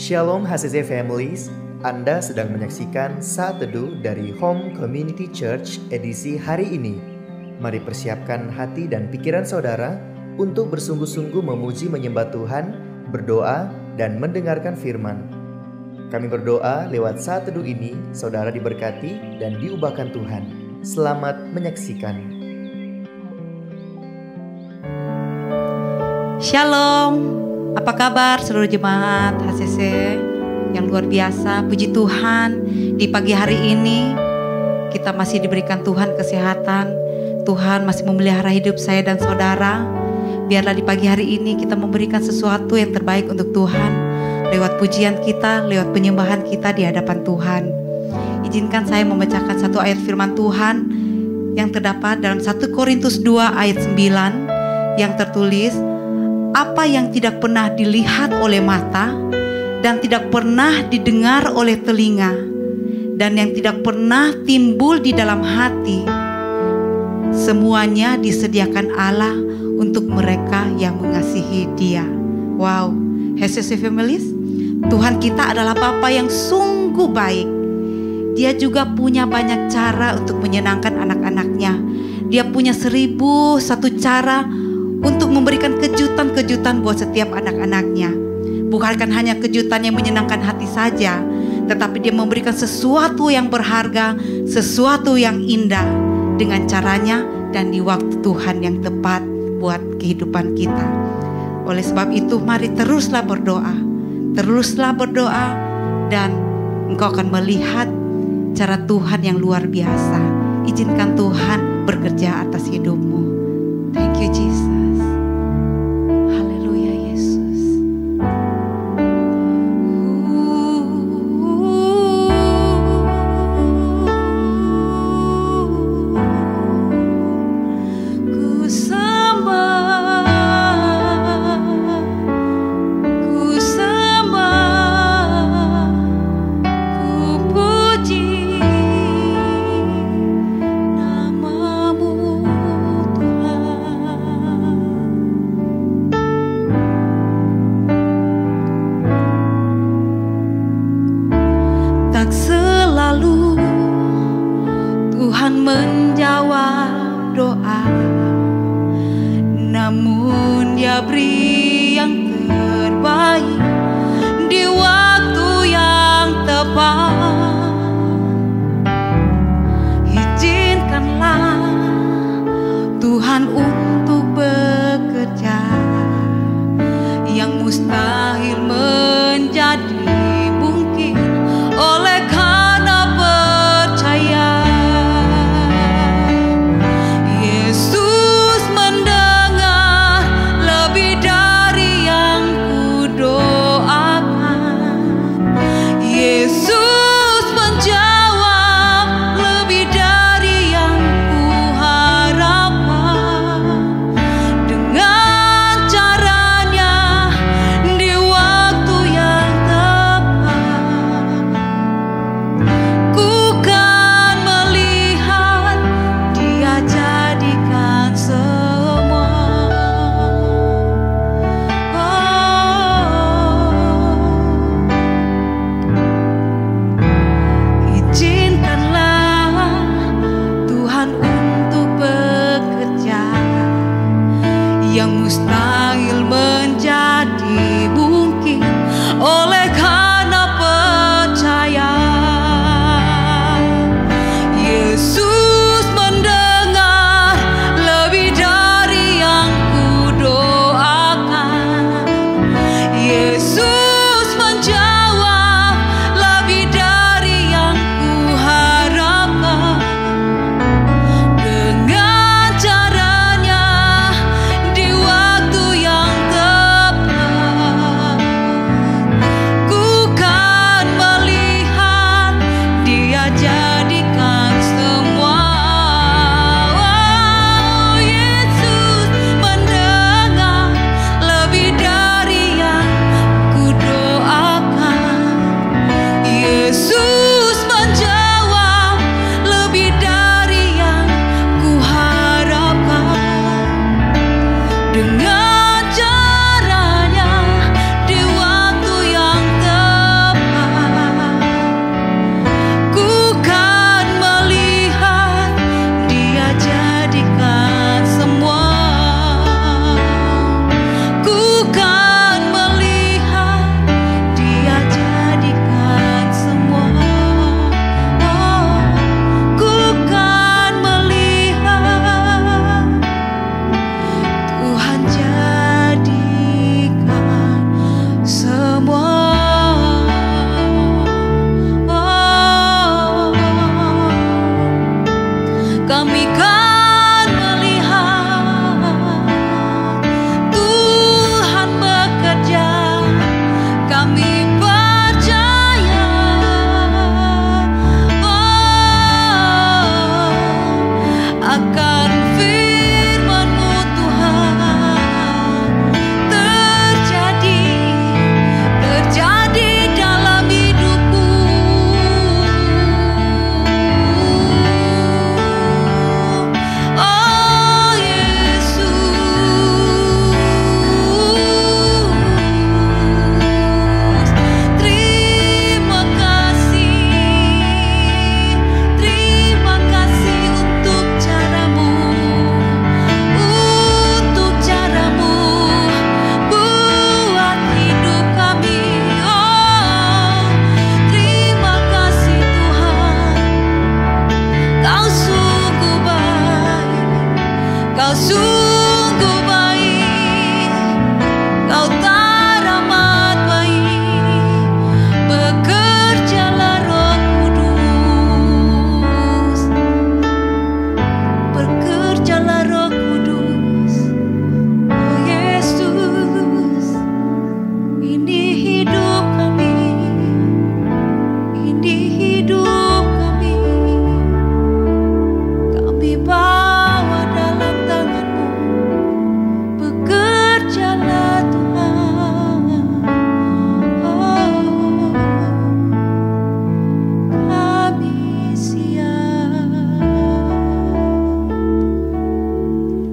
Shalom HCC Families, Anda sedang menyaksikan Saat Teduh dari Home Community Church edisi hari ini. Mari persiapkan hati dan pikiran saudara untuk bersungguh-sungguh memuji menyembah Tuhan, berdoa, dan mendengarkan firman. Kami berdoa lewat Saat Teduh ini, saudara diberkati dan diubahkan Tuhan. Selamat menyaksikan. Shalom. Apa kabar seluruh jemaat HCC yang luar biasa? Puji Tuhan, di pagi hari ini kita masih diberikan Tuhan kesehatan. Tuhan masih memelihara hidup saya dan saudara. Biarlah di pagi hari ini kita memberikan sesuatu yang terbaik untuk Tuhan, lewat pujian kita, lewat penyembahan kita di hadapan Tuhan. Izinkan saya membacakan satu ayat firman Tuhan yang terdapat dalam 1 Korintus 2 ayat 9 yang tertulis, apa yang tidak pernah dilihat oleh mata dan tidak pernah didengar oleh telinga dan yang tidak pernah timbul di dalam hati, semuanya disediakan Allah untuk mereka yang mengasihi Dia. Wow, HCC Families, Tuhan kita adalah Bapa yang sungguh baik. Dia juga punya banyak cara untuk menyenangkan anak-anaknya. Dia punya 1001 cara untuk memberikan kejutan-kejutan buat setiap anak-anaknya. Bukan hanya kejutan yang menyenangkan hati saja, tetapi dia memberikan sesuatu yang berharga, sesuatu yang indah dengan caranya dan di waktu Tuhan yang tepat buat kehidupan kita. Oleh sebab itu, mari teruslah berdoa dan engkau akan melihat cara Tuhan yang luar biasa. Izinkan Tuhan bekerja atas hidupmu. Thank you Jesus. Menjawab doa, namun Dia beri yang terbaik di waktu yang tepat. Izinkanlah Tuhan untuk bekerja yang mustahil menjadi mungkin oleh karena percaya.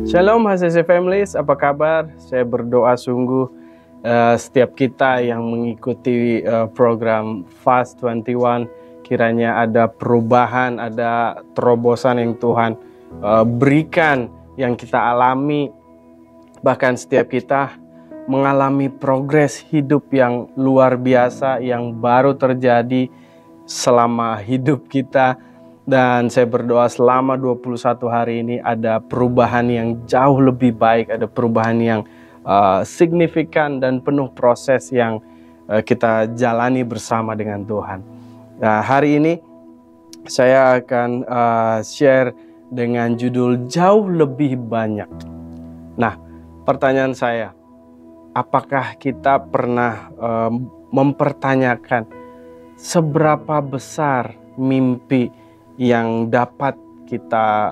Shalom HCC Families, apa kabar? Saya berdoa sungguh setiap kita yang mengikuti program Fast 21 kiranya ada perubahan, ada terobosan yang Tuhan berikan yang kita alami. Bahkan setiap kita mengalami progres hidup yang luar biasa yang baru terjadi selama hidup kita. Dan saya berdoa selama 21 hari ini ada perubahan yang jauh lebih baik, ada perubahan yang signifikan dan penuh proses yang kita jalani bersama dengan Tuhan. Nah, hari ini saya akan share dengan judul jauh lebih banyak. Nah, pertanyaan saya, apakah kita pernah mempertanyakan seberapa besar mimpi yang dapat kita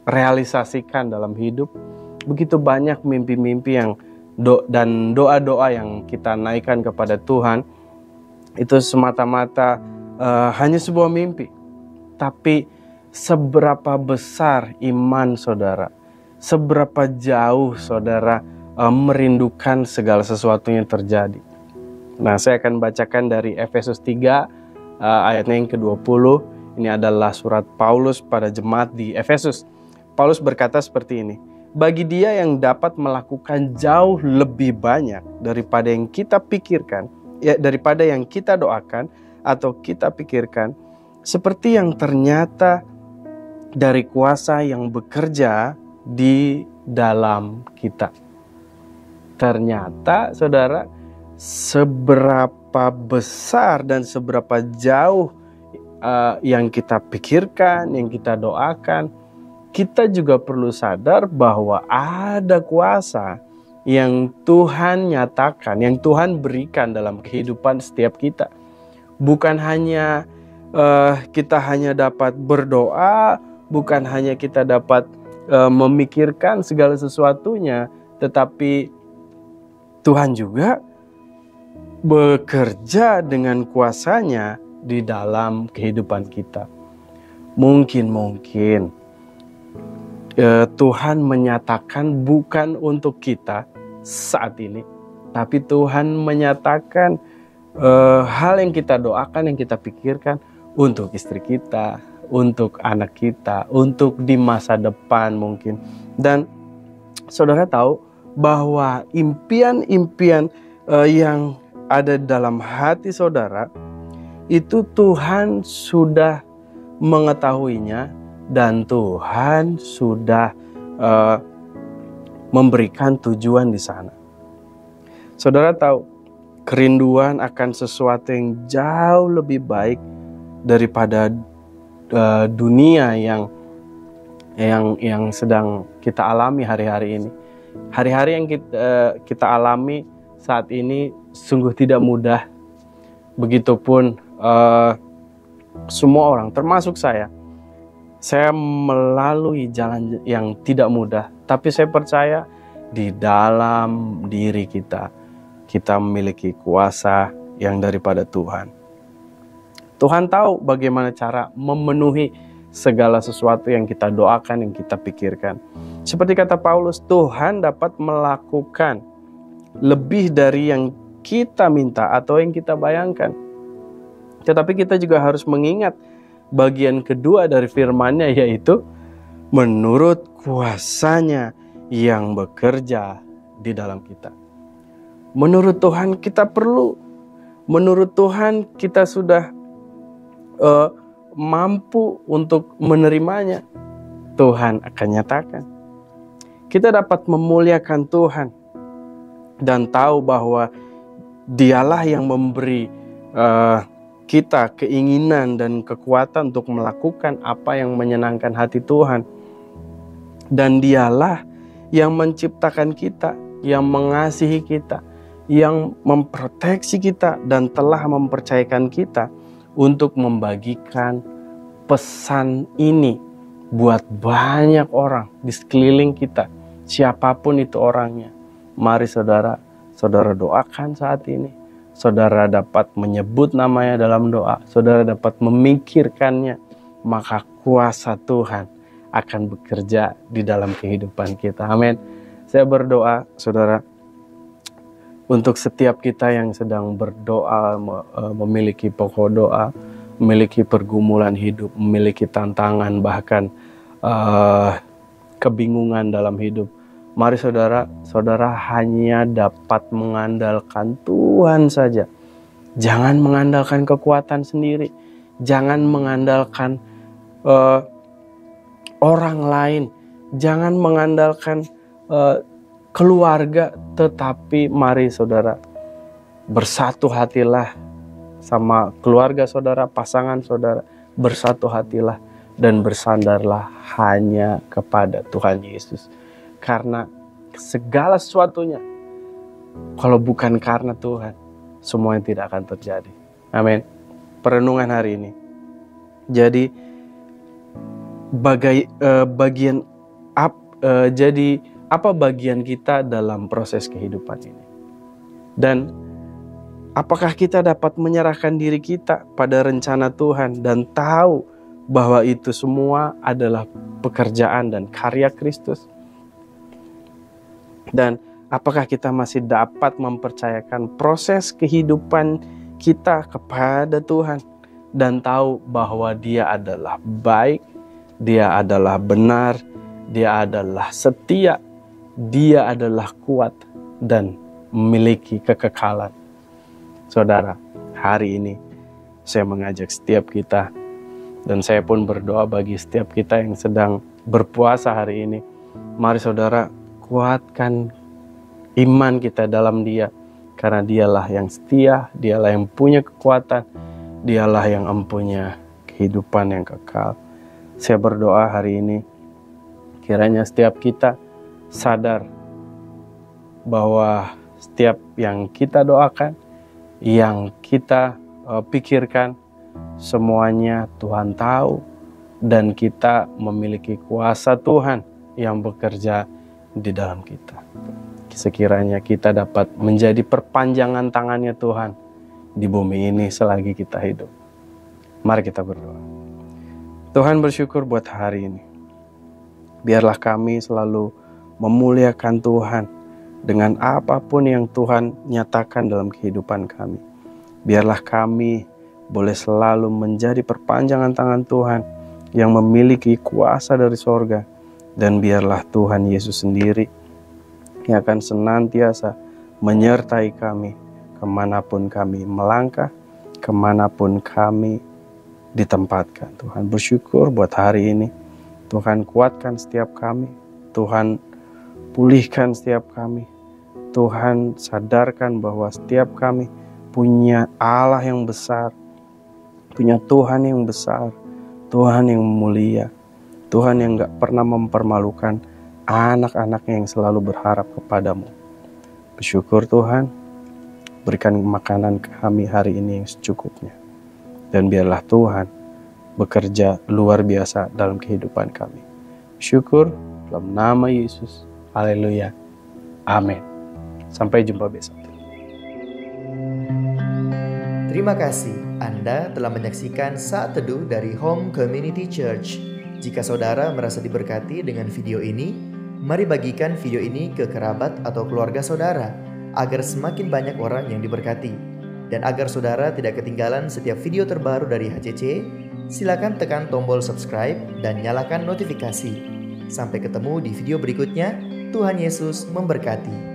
realisasikan dalam hidup? Begitu banyak mimpi-mimpi yang dan doa-doa yang kita naikkan kepada Tuhan itu semata-mata hanya sebuah mimpi. Tapi seberapa besar iman saudara, seberapa jauh saudara merindukan segala sesuatu yang terjadi. Nah, saya akan bacakan dari Efesus 3 ayatnya yang ke-20. Ini adalah surat Paulus pada jemaat di Efesus. Paulus berkata seperti ini, bagi dia yang dapat melakukan jauh lebih banyak daripada yang kita pikirkan, ya, daripada yang kita doakan atau kita pikirkan, seperti yang ternyata dari kuasa yang bekerja di dalam kita. Ternyata saudara, seberapa besar dan seberapa jauh yang kita pikirkan, yang kita doakan, kita juga perlu sadar bahwa ada kuasa yang Tuhan nyatakan, yang Tuhan berikan dalam kehidupan setiap kita. Bukan hanya kita hanya dapat berdoa, bukan hanya kita dapat memikirkan segala sesuatunya, tetapi Tuhan juga bekerja dengan kuasanya di dalam kehidupan kita. Mungkin Tuhan menyatakan bukan untuk kita saat ini, tapi Tuhan menyatakan hal yang kita doakan, yang kita pikirkan untuk istri kita, untuk anak kita, untuk di masa depan mungkin. Dan saudara tahu bahwa impian-impian yang ada dalam hati saudara, itu Tuhan sudah mengetahuinya dan Tuhan sudah memberikan tujuan di sana. Saudara tahu, kerinduan akan sesuatu yang jauh lebih baik daripada dunia yang sedang kita alami hari-hari ini. Hari-hari yang kita alami saat ini sungguh tidak mudah. Begitupun semua orang, termasuk saya melalui jalan yang tidak mudah. Tapi saya percaya di dalam diri kita memiliki kuasa yang daripada Tuhan. Tuhan tahu bagaimana cara memenuhi segala sesuatu yang kita doakan, yang kita pikirkan. Seperti kata Paulus, Tuhan dapat melakukan lebih dari yang kita minta atau yang kita bayangkan. Tetapi kita juga harus mengingat bagian kedua dari firman-Nya, yaitu menurut kuasanya yang bekerja di dalam kita. Menurut Tuhan kita perlu, menurut Tuhan kita sudah mampu untuk menerimanya. Tuhan akan nyatakan. Kita dapat memuliakan Tuhan dan tahu bahwa Dialah yang memberi kita keinginan dan kekuatan untuk melakukan apa yang menyenangkan hati Tuhan. Dan Dialah yang menciptakan kita, yang mengasihi kita, yang memproteksi kita, dan telah mempercayakan kita untuk membagikan pesan ini buat banyak orang di sekeliling kita, siapapun itu orangnya. Mari saudara doakan saat ini. Saudara dapat menyebut namanya dalam doa. Saudara dapat memikirkannya. Maka kuasa Tuhan akan bekerja di dalam kehidupan kita. Amin. Saya berdoa, saudara, untuk setiap kita yang sedang berdoa, memiliki pokok doa, memiliki pergumulan hidup, memiliki tantangan, bahkan kebingungan dalam hidup. Mari saudara hanya dapat mengandalkan Tuhan saja. Jangan mengandalkan kekuatan sendiri. Jangan mengandalkan orang lain. Jangan mengandalkan keluarga. Tetapi mari saudara, bersatu hatilah sama keluarga saudara, pasangan saudara. Bersatu hatilah dan bersandarlah hanya kepada Tuhan Yesus. Karena segala sesuatunya, kalau bukan karena Tuhan, semuanya tidak akan terjadi. Amin. Perenungan hari ini. Jadi apa bagian kita dalam proses kehidupan ini? Dan apakah kita dapat menyerahkan diri kita pada rencana Tuhan dan tahu bahwa itu semua adalah pekerjaan dan karya Kristus? Dan apakah kita masih dapat mempercayakan proses kehidupan kita kepada Tuhan dan tahu bahwa Dia adalah baik, Dia adalah benar, Dia adalah setia, Dia adalah kuat dan memiliki kekekalan. Saudara, hari ini saya mengajak setiap kita, dan saya pun berdoa bagi setiap kita yang sedang berpuasa hari ini. Mari saudara, kuatkan iman kita dalam Dia, karena Dialah yang setia, Dialah yang punya kekuatan, Dialah yang mempunyai kehidupan yang kekal. Saya berdoa hari ini, kiranya setiap kita sadar bahwa setiap yang kita doakan, yang kita pikirkan, semuanya Tuhan tahu, dan kita memiliki kuasa Tuhan yang bekerja di dalam kita. Sekiranya kita dapat menjadi perpanjangan tangannya Tuhan di bumi ini selagi kita hidup. Mari kita berdoa. Tuhan, bersyukur buat hari ini. Biarlah kami selalu memuliakan Tuhan dengan apapun yang Tuhan nyatakan dalam kehidupan kami. Biarlah kami boleh selalu menjadi perpanjangan tangan Tuhan yang memiliki kuasa dari sorga. Dan biarlah Tuhan Yesus sendiri yang akan senantiasa menyertai kami kemanapun kami melangkah, kemanapun kami ditempatkan. Tuhan, bersyukur buat hari ini. Tuhan, kuatkan setiap kami. Tuhan, pulihkan setiap kami. Tuhan, sadarkan bahwa setiap kami punya Allah yang besar, punya Tuhan yang besar, Tuhan yang mulia, Tuhan yang gak pernah mempermalukan anak-anaknya yang selalu berharap kepadamu. Bersyukur Tuhan, berikan makanan kami hari ini yang secukupnya. Dan biarlah Tuhan bekerja luar biasa dalam kehidupan kami. Syukur dalam nama Yesus. Haleluya. Amin. Sampai jumpa besok. Terima kasih Anda telah menyaksikan Saat Teduh dari Home Community Church. Jika saudara merasa diberkati dengan video ini, mari bagikan video ini ke kerabat atau keluarga saudara, agar semakin banyak orang yang diberkati. Dan agar saudara tidak ketinggalan setiap video terbaru dari HCC, silakan tekan tombol subscribe dan nyalakan notifikasi. Sampai ketemu di video berikutnya. Tuhan Yesus memberkati.